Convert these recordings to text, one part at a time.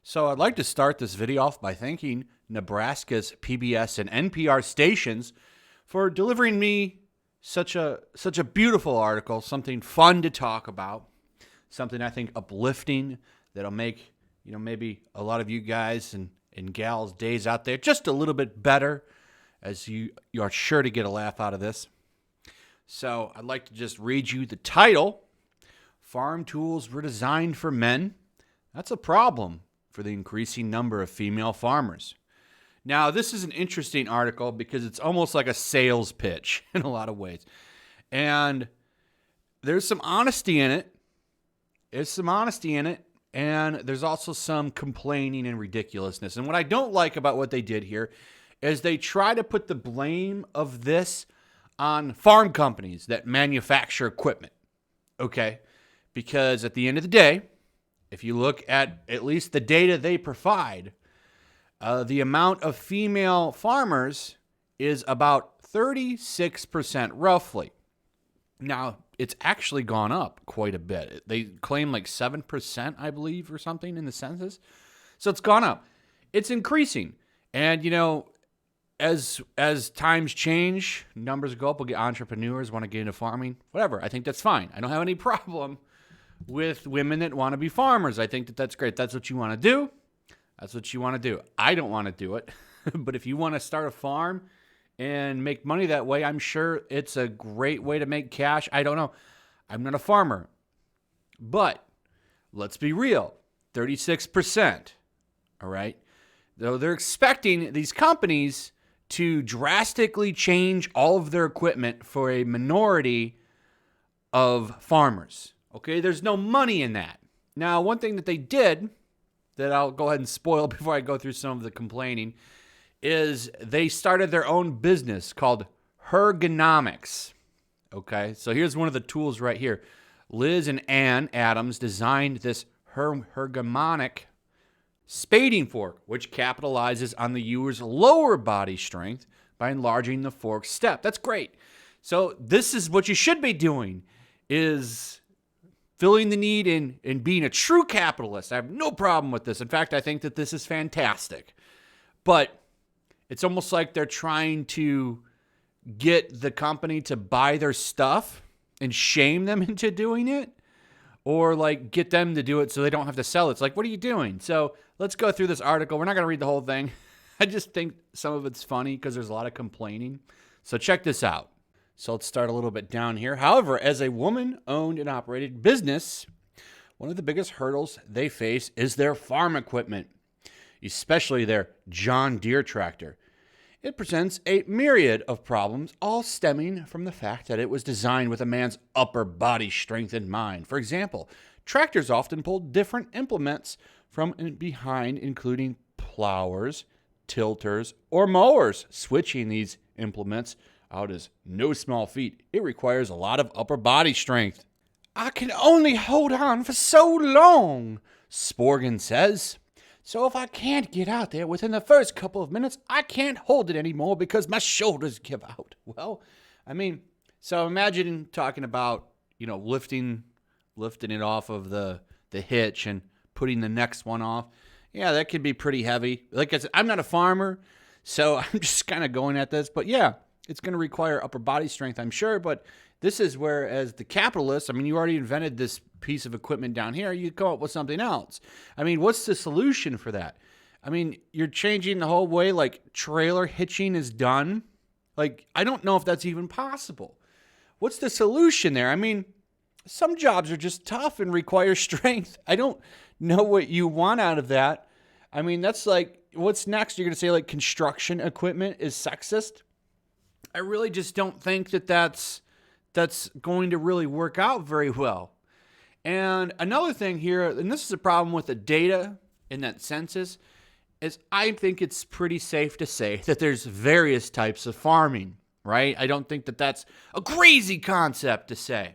So I'd like to start this video off by thanking Nebraska's PBS and NPR stations for delivering me such a beautiful article, something fun to talk about, something I think uplifting that'll make, maybe a lot of you guys and gals days out there just a little bit better, as you are sure to get a laugh out of this. So I'd like to just read you the title. Farm tools were designed for men. That's a problem for the increasing number of female farmers. Now, this is an interesting article because it's almost like a sales pitch in a lot of ways. And there's some honesty in it. And there's also some complaining and ridiculousness. And what I don't like about what they did here is they try to put the blame of this on farm companies that manufacture equipment. Okay? Because at the end of the day, if you look at least the data they provide, the amount of female farmers is about 36% roughly. Now, it's actually gone up quite a bit. They claim like 7%, I believe, or something in the census. So it's gone up. It's increasing. And, as times change, numbers go up. We'll get entrepreneurs want to get into farming, whatever. I think that's fine. I don't have any problem with women that want to be farmers. I think that's great. That's what you want to do. That's what you want to do. I don't want to do it. But if you want to start a farm and make money that way, I'm sure it's a great way to make cash. I don't know. I'm not a farmer. But let's be real. 36%. All right? Though they're expecting these companies to drastically change all of their equipment for a minority of farmers. Okay, there's no money in that. Now, one thing that they did that I'll go ahead and spoil before I go through some of the complaining is they started their own business called Hergonomics. Okay, so here's one of the tools right here. Liz and Ann Adams designed this ergonomic spading fork, which capitalizes on the user's lower body strength by enlarging the fork step. That's great. So this is what you should be doing, is filling the need in being a true capitalist. I have no problem with this. In fact, I think that this is fantastic. But it's almost like they're trying to get the company to buy their stuff and shame them into doing it, or like get them to do it so they don't have to sell it. It's like, what are you doing? So let's go through this article. We're not going to read the whole thing. I just think some of it's funny because there's a lot of complaining. So check this out. So let's start a little bit down here. However, as a woman-owned and operated business, one of the biggest hurdles they face is their farm equipment, especially their John Deere tractor. It presents a myriad of problems, all stemming from the fact that it was designed with a man's upper body strength in mind. For example, tractors often pull different implements from behind, including plowers, tilters, or mowers. Switching these implements out is no small feat. It requires a lot of upper body strength. I can only hold on for so long, Sporgan says. So if I can't get out there within the first couple of minutes, I can't hold it anymore because my shoulders give out. Well, so imagine talking about, lifting it off of the hitch and putting the next one off. Yeah, that could be pretty heavy. Like I said, I'm not a farmer, so I'm just kind of going at this. But yeah, it's going to require upper body strength, I'm sure. But this is where, as the capitalists, you already invented this piece of equipment down here. You come up with something else. What's the solution for that? You're changing the whole way, like, trailer hitching is done. Like, I don't know if that's even possible. What's the solution there? Some jobs are just tough and require strength. I don't know what you want out of that. That's like, what's next? You're going to say, like, construction equipment is sexist? I really just don't think that that's going to really work out very well. And another thing here, and this is a problem with the data in that census, is I think it's pretty safe to say that there's various types of farming, right? I don't think that that's a crazy concept to say.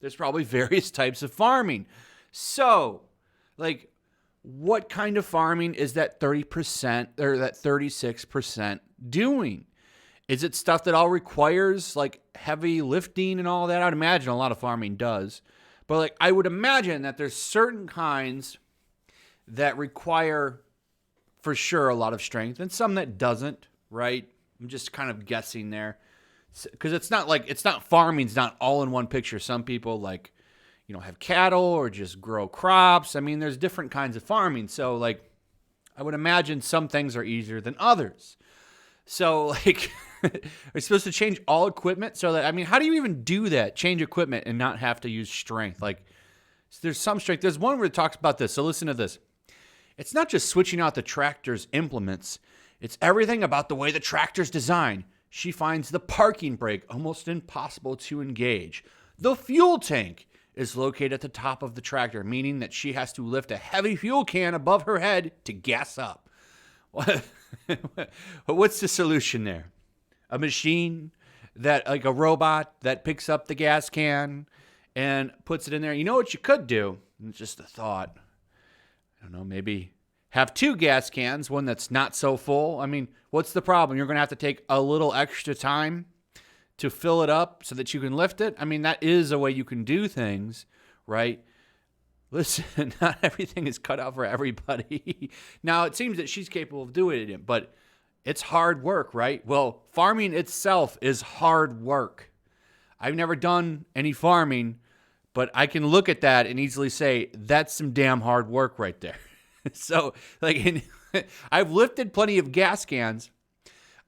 There's probably various types of farming. So, like, what kind of farming is that 30% or that 36% doing? Is it stuff that all requires, like, heavy lifting and all that? I'd imagine a lot of farming does. But, like, I would imagine that there's certain kinds that require for sure a lot of strength and some that doesn't, right? I'm just kind of guessing there. Because it's not farming's not all in one picture. Some people have cattle or just grow crops. I mean, there's different kinds of farming. So I would imagine some things are easier than others. So are supposed to change all equipment? So how do you even do that? Change equipment and not have to use strength? There's some strength. There's one where it talks about this. So listen to this. It's not just switching out the tractor's implements. It's everything about the way the tractor's designed. She finds the parking brake almost impossible to engage. The fuel tank is located at the top of the tractor, meaning that she has to lift a heavy fuel can above her head to gas up. What's the solution there? A machine a robot that picks up the gas can and puts it in there. You know what you could do? It's just a thought. I don't know, maybe have 2 gas cans, one that's not so full. I mean, what's the problem? You're going to have to take a little extra time to fill it up so that you can lift it. I mean, that is a way you can do things, right? Listen, not everything is cut out for everybody. Now, it seems that she's capable of doing it, but it's hard work, right? Well, farming itself is hard work. I've never done any farming, but I can look at that and easily say, that's some damn hard work right there. So, I've lifted plenty of gas cans.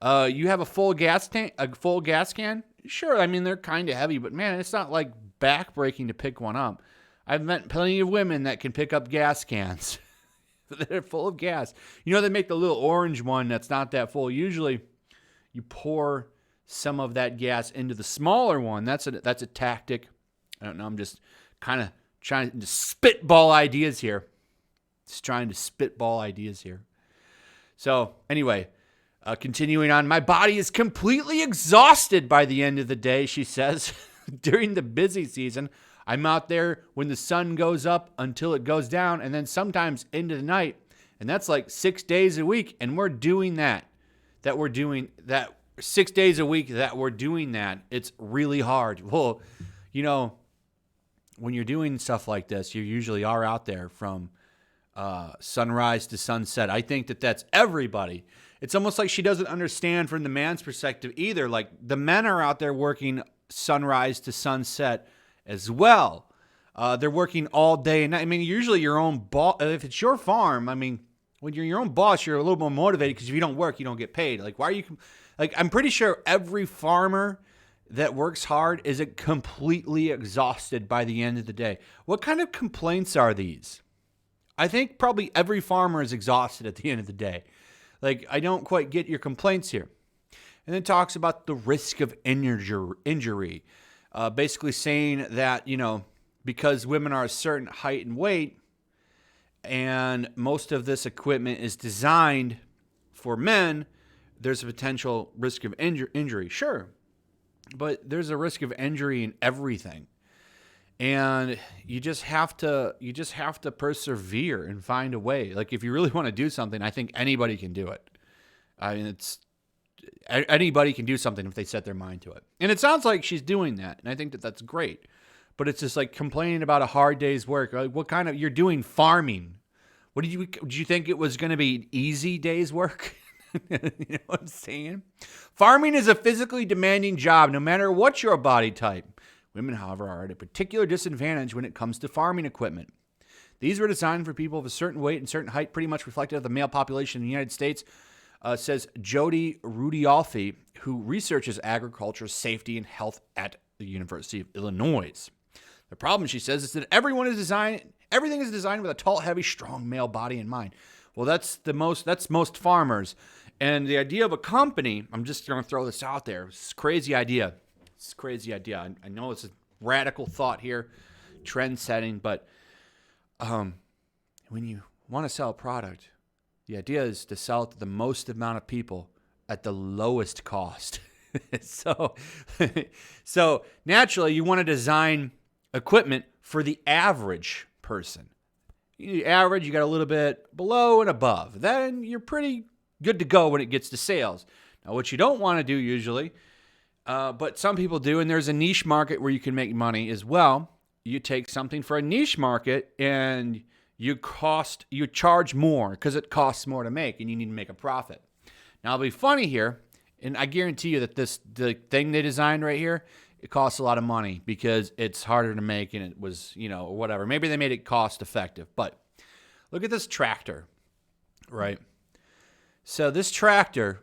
You have a full gas can? Sure, I mean, they're kind of heavy, but man, it's not like back-breaking to pick one up. I've met plenty of women that can pick up gas cans. They're full of gas. They make the little orange one that's not that full. Usually, you pour some of that gas into the smaller one. That's a tactic. I don't know. I'm just kind of trying to spitball ideas here. So anyway, continuing on, my body is completely exhausted by the end of the day, she says. During the busy season, I'm out there when the sun goes up until it goes down, and then sometimes into the night. And that's 6 days a week. And we're doing that. We're doing that 6 days a week that we're doing that. It's really hard. Well, when you're doing stuff like this, you usually are out there from sunrise to sunset. I think that's everybody. It's almost like she doesn't understand from the man's perspective either. The men are out there working sunrise to sunset as well. They're working all day and night. I mean, usually your own boss, if it's your farm, I mean, when you're your own boss, you're a little more motivated because if you don't work, you don't get paid. Why are you, I'm pretty sure every farmer that works hard is completely exhausted by the end of the day. What kind of complaints are these? I think probably every farmer is exhausted at the end of the day. I don't quite get your complaints here. And then talks about the risk of injury. Basically saying that, because women are a certain height and weight, and most of this equipment is designed for men, there's a potential risk of injury. Sure. But there's a risk of injury in everything. And you just have to persevere and find a way. If you really want to do something, I think anybody can do it. I mean, anybody can do something if they set their mind to it. And it sounds like she's doing that, and I think that's great. But it's just complaining about a hard day's work. What kind of, you're doing farming. Did you think it was going to be an easy day's work? You know what I'm saying? Farming is a physically demanding job, no matter what your body type. Women, however, are at a particular disadvantage when it comes to farming equipment. These were designed for people of a certain weight and certain height, pretty much reflective of the male population in the United States, says Jody Rudiolfi, who researches agriculture, safety, and health at the University of Illinois. The problem, she says, is that everything is designed with a tall, heavy, strong male body in mind. Well, that's most farmers. And the idea of a company, I'm just going to throw this out there. It's a crazy idea. I know it's a radical thought here, trend setting, but when you want to sell a product, the idea is to sell it to the most amount of people at the lowest cost. So naturally, you want to design equipment for the average person. Average, you got a little bit below and above. Then you're pretty good to go when it gets to sales. Now, what you don't want to do usually, but some people do, and there's a niche market where you can make money as well. You take something for a niche market and you charge more because it costs more to make, and you need to make a profit. Now, it'll be funny here, and I guarantee you that the thing they designed right here, it costs a lot of money because it's harder to make, and it was, whatever. Maybe they made it cost effective, but look at this tractor, right? So this tractor,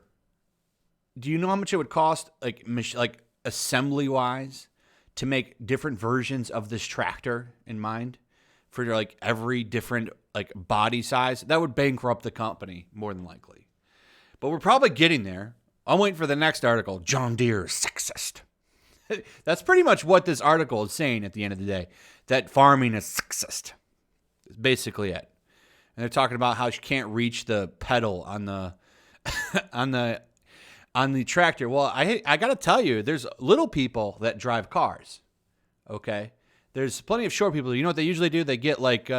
do you know how much it would cost, like assembly-wise, to make different versions of this tractor in mind for like every different like body size? That would bankrupt the company more than likely. But we're probably getting there. I'm waiting for the next article. John Deere is sexist. That's pretty much what this article is saying at the end of the day. That farming is sexist. That's basically it. And they're talking about how she can't reach the pedal on the on the tractor. Well, I got to tell you, there's little people that drive cars. Okay? There's plenty of short people. You know what they usually do? They get like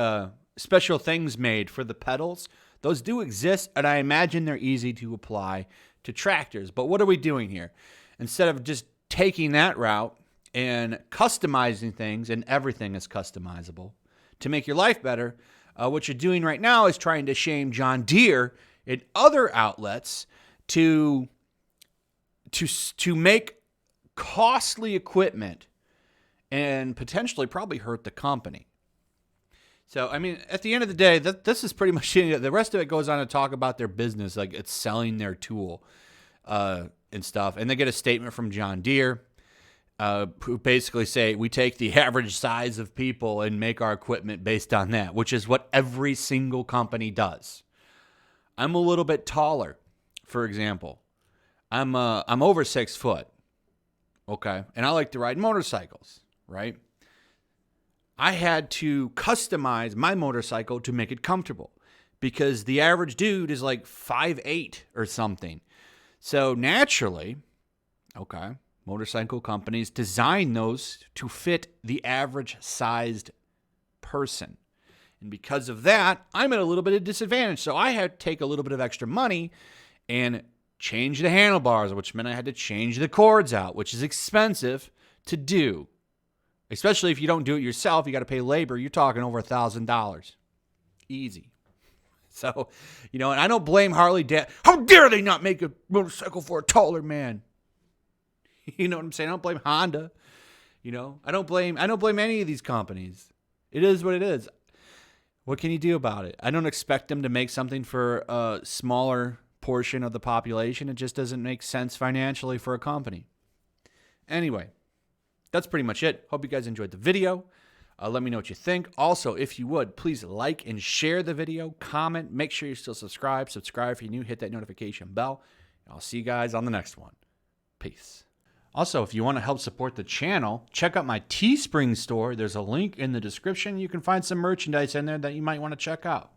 special things made for the pedals. Those do exist, and I imagine they're easy to apply to tractors. But what are we doing here? Instead of just taking that route and customizing things, and everything is customizable, to make your life better, what you're doing right now is trying to shame John Deere and other outlets to make costly equipment and potentially probably hurt the company. So, I mean, at the end of the day, this is pretty much it. The rest of it goes on to talk about their business, like it's selling their tool and stuff. And they get a statement from John Deere who basically say, we take the average size of people and make our equipment based on that, which is what every single company does. I'm a little bit taller, for example. I'm over 6 foot, okay? And I like to ride motorcycles, right? I had to customize my motorcycle to make it comfortable because the average dude is like 5'8" or something. So naturally, okay, motorcycle companies design those to fit the average sized person. And because of that, I'm at a little bit of disadvantage. So I had to take a little bit of extra money and change the handlebars, which meant I had to change the cords out, which is expensive to do. Especially if you don't do it yourself, you got to pay labor. You're talking over $1,000. Easy. So, and I don't blame Harley. How dare they not make a motorcycle for a taller man? You know what I'm saying? I don't blame Honda. I don't blame any of these companies. It is what it is. What can you do about it? I don't expect them to make something for a smaller portion of the population. It just doesn't make sense financially for a company. Anyway. That's pretty much it. Hope you guys enjoyed the video. Let me know what you think. Also, if you would, please like and share the video, comment, make sure you're still subscribed. Subscribe if you're new, hit that notification bell. I'll see you guys on the next one. Peace. Also, if you want to help support the channel, check out my Teespring store. There's a link in the description. You can find some merchandise in there that you might want to check out.